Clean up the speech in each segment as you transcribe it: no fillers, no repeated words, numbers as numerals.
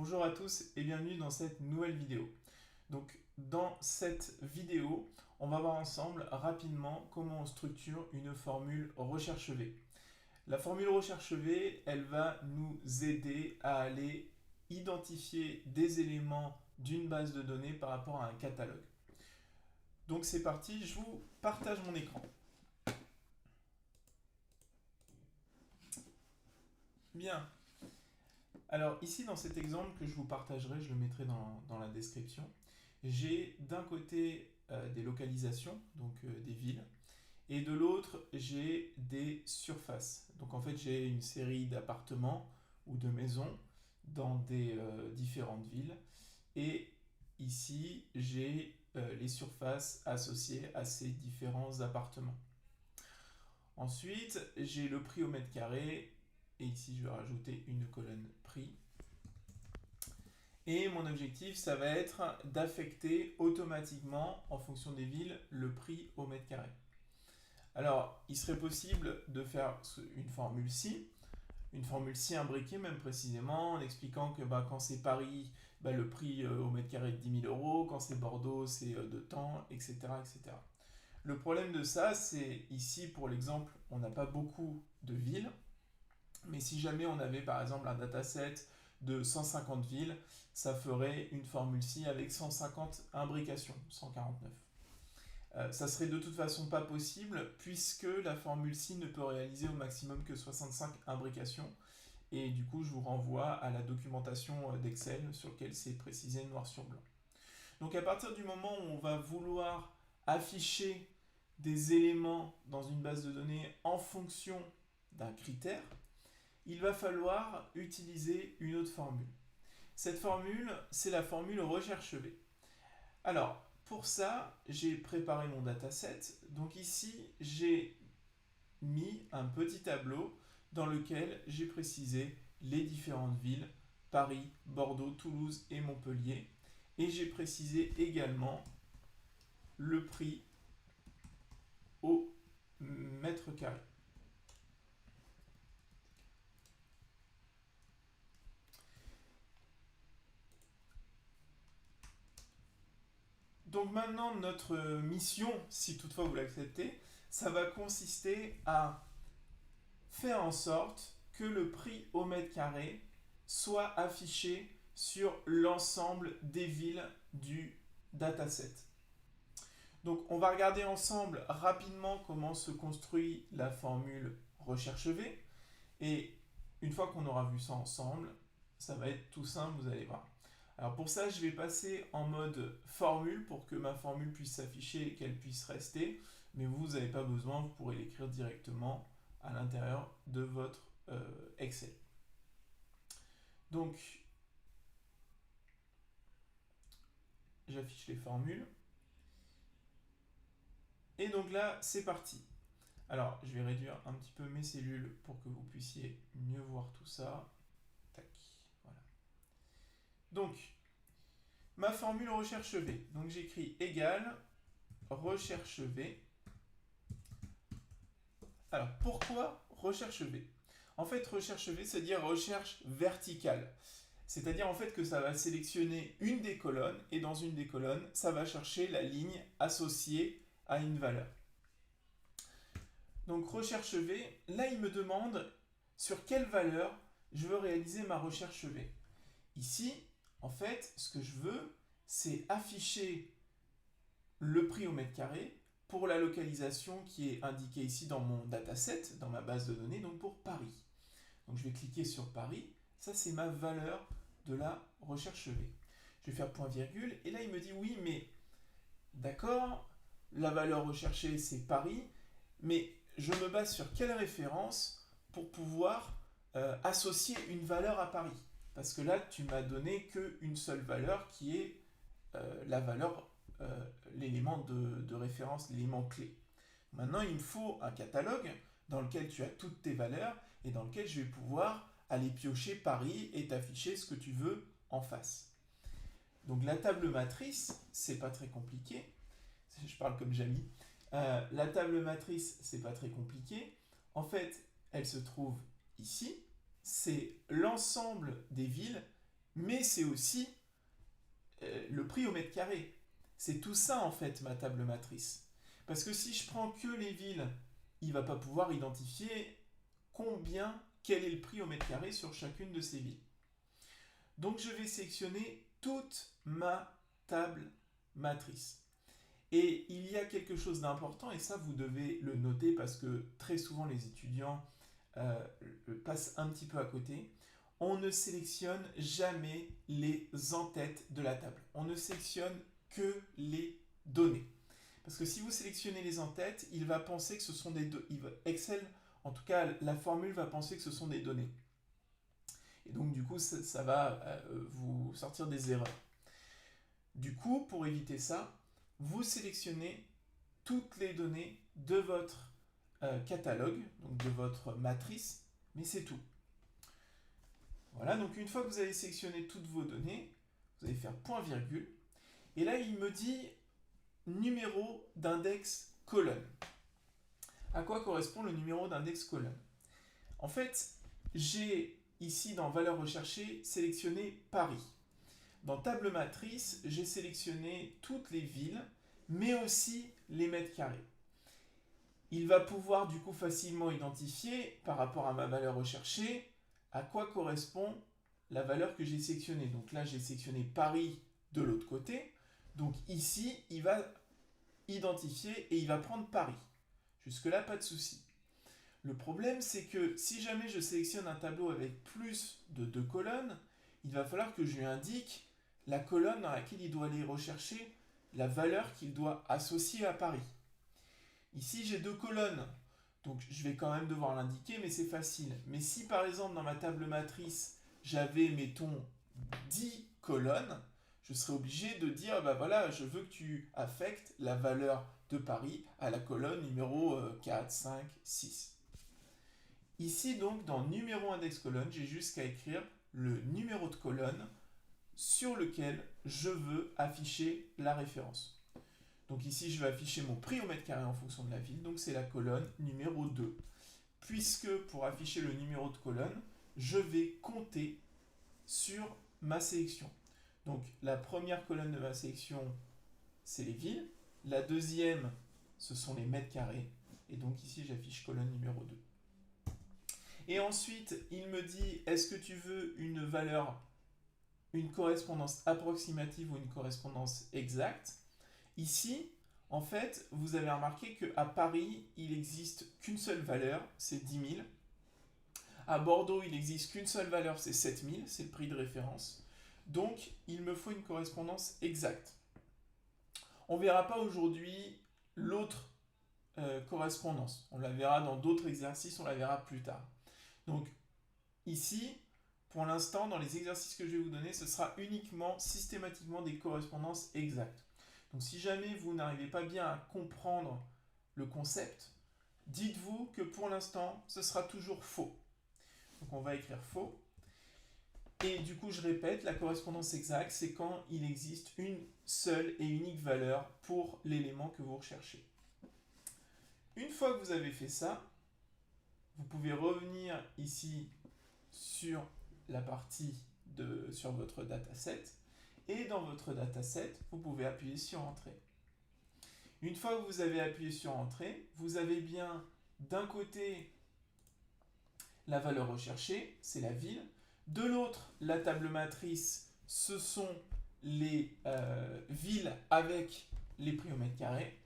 Bonjour à tous et bienvenue dans cette nouvelle vidéo. Donc dans cette vidéo, on va voir ensemble rapidement comment on structure une formule recherche V. La formule recherche V, elle va nous aider à aller identifier des éléments d'une base de données par rapport à un catalogue. Donc c'est parti, je vous partage mon écran. Bien. Alors ici dans cet exemple que je vous partagerai, je le mettrai dans la description, j'ai d'un côté des localisations, donc des villes, et de l'autre j'ai des surfaces. Donc en fait j'ai une série d'appartements ou de maisons dans des différentes villes, et ici j'ai les surfaces associées à ces différents appartements. Ensuite j'ai le prix au mètre carré, et ici je vais rajouter une colonne prix. Et mon objectif, ça va être d'affecter automatiquement, en fonction des villes, le prix au mètre carré. Alors, il serait possible de faire une formule si imbriquée même précisément, en expliquant que quand c'est Paris, le prix au mètre carré est de 10 000 euros, quand c'est Bordeaux, c'est de temps, etc., etc. Le problème de ça, c'est ici, pour l'exemple, on n'a pas beaucoup de villes, mais si jamais on avait par exemple un dataset de 150 villes, ça ferait une formule si avec 150 imbrications, 149. Ça serait de toute façon pas possible puisque la formule si ne peut réaliser au maximum que 65 imbrications. Et du coup, je vous renvoie à la documentation d'Excel sur laquelle c'est précisé noir sur blanc. Donc à partir du moment où on va vouloir afficher des éléments dans une base de données en fonction d'un critère, il va falloir utiliser une autre formule. Cette formule, c'est la formule recherche V. Alors, pour ça, j'ai préparé mon dataset. Donc ici, j'ai mis un petit tableau dans lequel j'ai précisé les différentes villes, Paris, Bordeaux, Toulouse et Montpellier. Et j'ai précisé également le prix au mètre carré. Donc maintenant, notre mission, si toutefois vous l'acceptez, ça va consister à faire en sorte que le prix au mètre carré soit affiché sur l'ensemble des villes du dataset. Donc on va regarder ensemble rapidement comment se construit la formule recherche V. Et une fois qu'on aura vu ça ensemble, ça va être tout simple, vous allez voir. Alors pour ça, je vais passer en mode formule pour que ma formule puisse s'afficher et qu'elle puisse rester. Mais vous n'avez pas besoin, vous pourrez l'écrire directement à l'intérieur de votre Excel. Donc, j'affiche les formules. Et donc là, c'est parti. Alors, je vais réduire un petit peu mes cellules pour que vous puissiez mieux voir tout ça. Tac, voilà. Donc, ma formule recherche V. Donc, j'écris égale recherche V. Alors, pourquoi recherche V? En fait, recherche V, c'est-à-dire recherche verticale. C'est-à-dire en fait que ça va sélectionner une des colonnes et dans une des colonnes, ça va chercher la ligne associée à une valeur. Donc recherche V, là il me demande sur quelle valeur je veux réaliser ma recherche V. Ici, en fait, ce que je veux, c'est afficher le prix au mètre carré pour la localisation qui est indiquée ici dans mon dataset, dans ma base de données, donc pour Paris. Donc je vais cliquer sur Paris, ça c'est ma valeur de la recherche V. Je vais faire point virgule, et là il me dit oui, mais d'accord, la valeur recherchée c'est Paris, mais je me base sur quelle référence pour pouvoir associer une valeur à Paris? Parce que là tu m'as donné qu'une seule valeur qui est la valeur, l'élément de référence, l'élément clé. Maintenant il me faut un catalogue dans lequel tu as toutes tes valeurs et dans lequel je vais pouvoir aller piocher Paris et t'afficher ce que tu veux en face. Donc la table matrice, c'est pas très compliqué. Je parle comme Jamie. La table matrice, c'est pas très compliqué. En fait, elle se trouve ici. C'est l'ensemble des villes mais c'est aussi le prix au mètre carré. C'est tout ça en fait ma table matrice. Parce que si je prends que les villes, il ne va pas pouvoir identifier quel est le prix au mètre carré sur chacune de ces villes. Donc je vais sélectionner toute ma table matrice. Et il y a quelque chose d'important, et ça vous devez le noter parce que très souvent les étudiants passent un petit peu à côté. On ne sélectionne jamais les en-têtes de la table. On ne sélectionne que les données. Parce que si vous sélectionnez les en-têtes, il va penser que ce sont des données. Excel, en tout cas, la formule va penser que ce sont des données. Et donc, du coup, ça va vous sortir des erreurs. Du coup, pour éviter ça, vous sélectionnez toutes les données de votre catalogue, donc de votre matrice, mais c'est tout. Voilà, donc une fois que vous avez sélectionné toutes vos données, vous allez faire point virgule, et là il me dit numéro d'index colonne. À quoi correspond le numéro d'index colonne? En fait, j'ai ici dans valeur recherchée sélectionné Paris. Dans table matrice, j'ai sélectionné toutes les villes, mais aussi les mètres carrés. Il va pouvoir du coup facilement identifier par rapport à ma valeur recherchée à quoi correspond la valeur que j'ai sélectionnée. Donc là, j'ai sélectionné Paris de l'autre côté. Donc ici, il va identifier et il va prendre Paris. Jusque-là, pas de souci. Le problème, c'est que si jamais je sélectionne un tableau avec plus de 2 colonnes, il va falloir que je lui indique la colonne dans laquelle il doit aller rechercher la valeur qu'il doit associer à Paris. Ici, j'ai 2 colonnes, donc je vais quand même devoir l'indiquer, mais c'est facile. Mais si par exemple dans ma table matrice, j'avais, mettons, 10 colonnes, je serais obligé de dire, bah voilà, je veux que tu affectes la valeur de Paris à la colonne numéro 4, 5, 6. Ici, donc, dans numéro index colonne, j'ai juste qu'à écrire le numéro de colonne sur lequel je veux afficher la référence. Donc ici, je vais afficher mon prix au mètre carré en fonction de la ville, donc c'est la colonne numéro 2. Puisque pour afficher le numéro de colonne, je vais compter sur ma sélection. Donc la première colonne de ma sélection, c'est les villes. La deuxième, ce sont les mètres carrés. Et donc ici, j'affiche colonne numéro 2. Et ensuite, il me dit, est-ce que tu veux une valeur, une correspondance approximative ou une correspondance exacte? Ici, en fait, vous avez remarqué qu'à Paris, il n'existe qu'une seule valeur, c'est 10 000. À Bordeaux, il n'existe qu'une seule valeur, c'est 7 000, c'est le prix de référence. Donc, il me faut une correspondance exacte. On ne verra pas aujourd'hui l'autre correspondance. On la verra dans d'autres exercices, on la verra plus tard. Donc, ici, pour l'instant, dans les exercices que je vais vous donner, ce sera uniquement, systématiquement, des correspondances exactes. Donc si jamais vous n'arrivez pas bien à comprendre le concept, dites-vous que pour l'instant, ce sera toujours faux. Donc on va écrire faux. Et du coup, je répète, la correspondance exacte, c'est quand il existe une seule et unique valeur pour l'élément que vous recherchez. Une fois que vous avez fait ça, vous pouvez revenir ici sur la partie sur votre dataset. Et dans votre dataset, vous pouvez appuyer sur Entrée. Une fois que vous avez appuyé sur Entrée, vous avez bien d'un côté la valeur recherchée, c'est la ville. De l'autre, la table matrice, ce sont les villes avec les prix au mètre carré.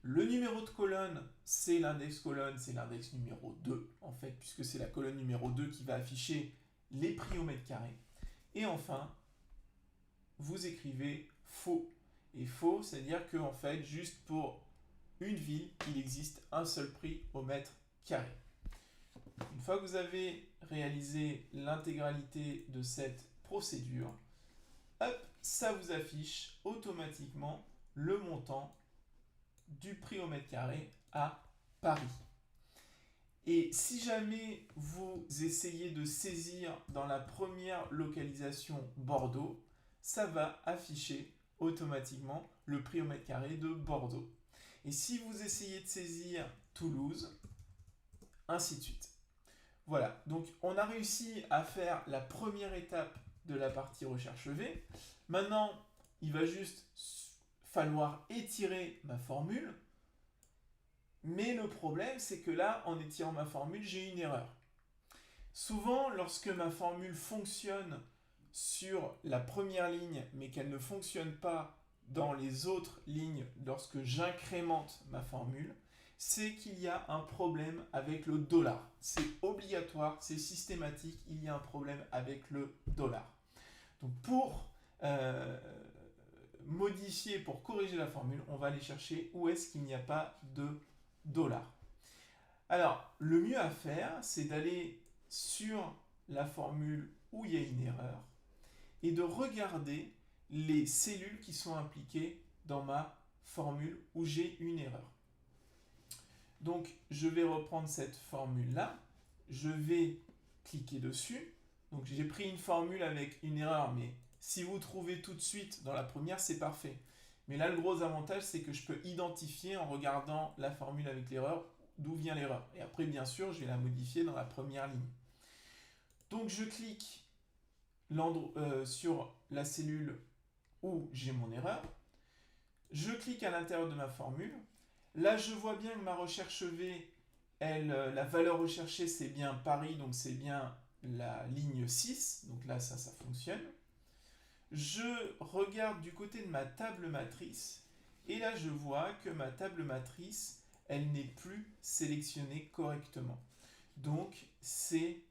Le numéro de colonne, c'est l'index colonne, c'est l'index numéro 2, en fait, puisque c'est la colonne numéro 2 qui va afficher les prix au mètre carré. Et enfin, vous écrivez faux. Et faux, c'est-à-dire qu'en fait, juste pour une ville, il existe un seul prix au mètre carré. Une fois que vous avez réalisé l'intégralité de cette procédure, hop, ça vous affiche automatiquement le montant du prix au mètre carré à Paris. Et si jamais vous essayez de saisir dans la première localisation Bordeaux, ça va afficher automatiquement le prix au mètre carré de Bordeaux. Et si vous essayez de saisir Toulouse, ainsi de suite. Voilà, donc on a réussi à faire la première étape de la partie recherche V. Maintenant, il va juste falloir étirer ma formule. Mais le problème, c'est que là, en étirant ma formule, j'ai une erreur. Souvent, lorsque ma formule fonctionne sur la première ligne, mais qu'elle ne fonctionne pas dans les autres lignes lorsque j'incrémente ma formule, c'est qu'il y a un problème avec le dollar. C'est obligatoire, c'est systématique, il y a un problème avec le dollar. Donc pour modifier, pour corriger la formule, on va aller chercher où est-ce qu'il n'y a pas de dollar. Alors, le mieux à faire, c'est d'aller sur la formule où il y a une erreur et de regarder les cellules qui sont impliquées dans ma formule où j'ai une erreur. Donc, je vais reprendre cette formule-là, je vais cliquer dessus. Donc, j'ai pris une formule avec une erreur, mais si vous trouvez tout de suite dans la première, c'est parfait. Mais là, le gros avantage, c'est que je peux identifier en regardant la formule avec l'erreur d'où vient l'erreur. Et après, bien sûr, je vais la modifier dans la première ligne. Donc, je clique sur la cellule où j'ai mon erreur. Je clique à l'intérieur de ma formule. Là, je vois bien que ma recherche V, la valeur recherchée, c'est bien Paris, donc c'est bien la ligne 6. Donc là, ça fonctionne. Je regarde du côté de ma table matrice. Et là, je vois que ma table matrice, elle n'est plus sélectionnée correctement. Donc, c'est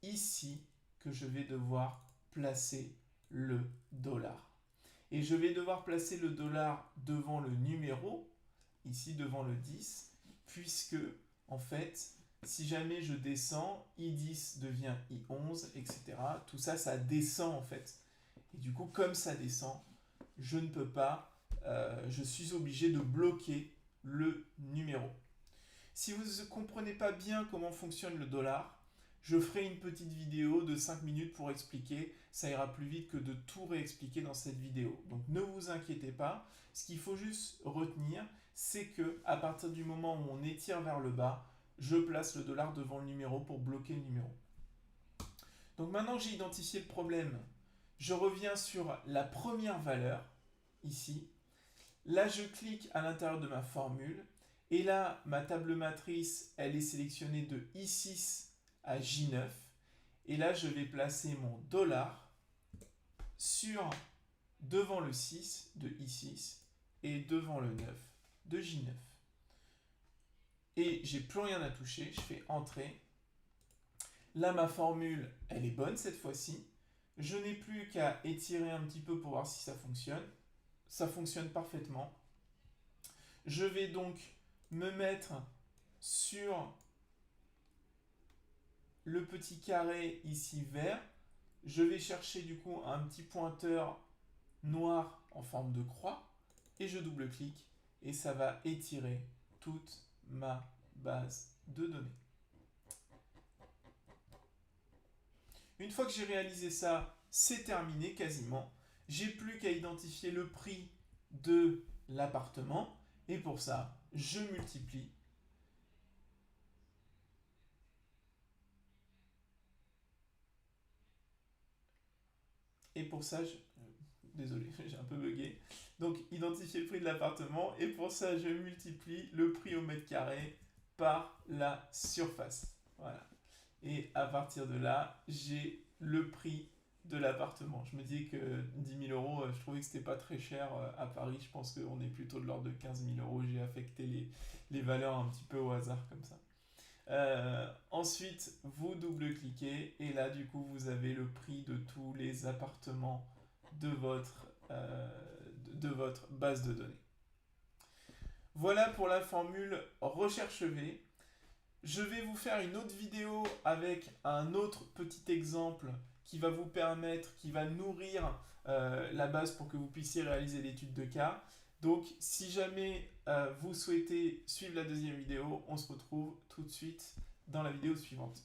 ici que je vais devoir placer le dollar. Et je vais devoir placer le dollar devant le numéro, ici devant le 10, puisque, en fait, si jamais je descends, I10 devient I11, etc. Tout ça, ça descend, en fait. Et du coup, comme ça descend, je ne peux pas, je suis obligé de bloquer le numéro. Si vous ne comprenez pas bien comment fonctionne le dollar, je ferai une petite vidéo de 5 minutes pour expliquer. Ça ira plus vite que de tout réexpliquer dans cette vidéo. Donc ne vous inquiétez pas. Ce qu'il faut juste retenir, c'est que à partir du moment où on étire vers le bas, je place le dollar devant le numéro pour bloquer le numéro. Donc maintenant que j'ai identifié le problème, je reviens sur la première valeur, ici. Là, je clique à l'intérieur de ma formule. Et là, ma table matrice, elle est sélectionnée de I6 à J9. Et là, je vais placer mon dollar devant le 6 de I6 et devant le 9 de J9. Et j'ai plus rien à toucher, je fais Entrée. Là, ma formule, elle est bonne cette fois-ci. Je n'ai plus qu'à étirer un petit peu pour voir si ça fonctionne. Ça fonctionne parfaitement. Je vais donc me mettre sur le petit carré ici vert. Je vais chercher du coup un petit pointeur noir en forme de croix et je double-clique et ça va étirer toute ma base de données. Une fois que j'ai réalisé ça, c'est terminé quasiment. J'ai plus qu'à identifier le prix de l'appartement et pour ça, je multiplie et pour ça, désolé, j'ai un peu bugué. Donc, identifier le prix de l'appartement et pour ça, je multiplie le prix au mètre carré par la surface. Voilà. Et à partir de là, j'ai le prix de l'appartement. Je me dis que 10 000 euros, je trouvais que c'était pas très cher à Paris. Je pense qu'on est plutôt de l'ordre de 15 000 euros. J'ai affecté les valeurs un petit peu au hasard comme ça. Ensuite, vous double-cliquez et là, du coup, vous avez le prix de tous les appartements de votre base de données. Voilà pour la formule recherche V. Je vais vous faire une autre vidéo avec un autre petit exemple qui va vous permettre, qui va nourrir la base pour que vous puissiez réaliser l'étude de cas. Donc, si jamais vous souhaitez suivre la deuxième vidéo, on se retrouve tout de suite dans la vidéo suivante.